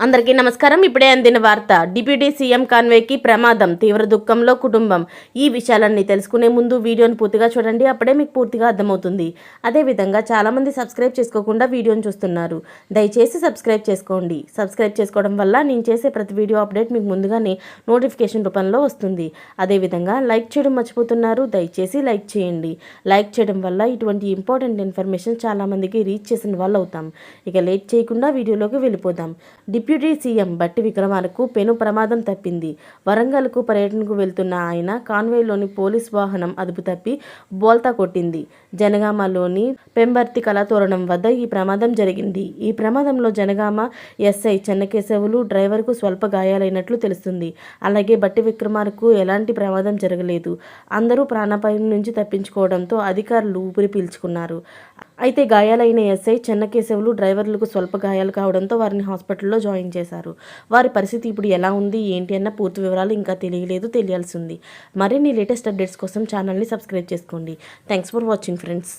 అందరికీ నమస్కారం. ఇప్పుడే అందిన వార్త. డిప్యూటీ సీఎం కాన్వేకి ప్రమాదం, తీవ్ర దుఃఖంలో కుటుంబం. ఈ విషయాలన్నీ తెలుసుకునే ముందు వీడియోని పూర్తిగా చూడండి, అప్పుడే మీకు పూర్తిగా అర్థమవుతుంది. అదేవిధంగా చాలామంది సబ్స్క్రైబ్ చేసుకోకుండా వీడియోని చూస్తున్నారు. దయచేసి సబ్స్క్రైబ్ చేసుకోండి. సబ్స్క్రైబ్ చేసుకోవడం వల్ల నేను చేసే ప్రతి వీడియో అప్డేట్ మీకు ముందుగానే నోటిఫికేషన్ రూపంలో వస్తుంది. అదేవిధంగా లైక్ చేయడం మర్చిపోతున్నారు, దయచేసి లైక్ చేయండి. లైక్ చేయడం వల్ల ఇటువంటి ఇంపార్టెంట్ ఇన్ఫర్మేషన్ చాలామందికి రీచ్ చేసిన వాళ్ళు అవుతాం. ఇక లేట్ చేయకుండా వీడియోలోకి వెళ్ళిపోదాం. డిప్యూటీ సీఎం బట్టి విక్రమార్కకు పెను ప్రమాదం తప్పింది. వరంగల్కు పర్యటనకు వెళ్తున్న ఆయన కాన్వేలోని పోలీస్ వాహనం అదుపు తప్పి బోల్తా కొట్టింది. జనగామలోని పెంబర్తి కళాతోరణం వద్ద ఈ ప్రమాదం జరిగింది. ఈ ప్రమాదంలో జనగామ ఎస్ఐ చెన్నకేశవులు, డ్రైవర్కు స్వల్ప గాయాలైనట్లు తెలుస్తుంది. అలాగే బట్టి విక్రమార్కకు ఎలాంటి ప్రమాదం జరగలేదు. అందరూ ప్రాణాపాయం నుంచి తప్పించుకోవడంతో అధికారులు ఊపిరి పీల్చుకున్నారు. అయితే గాయాలైన ఎస్ఐ చెన్నకేశవులు, డ్రైవర్లకు స్వల్ప గాయాలు కావడంతో వారిని హాస్పిటల్లో జాయిన్ చేశారు. వారి పరిస్థితి ఇప్పుడు ఎలా ఉంది, ఏంటి అన్న పూర్తి వివరాలు ఇంకా తెలియాల్సి ఉంది. మరిన్ని లేటెస్ట్ అప్డేట్స్ కోసం ఛానల్ని సబ్స్క్రైబ్ చేసుకోండి. Thanks for watching friends.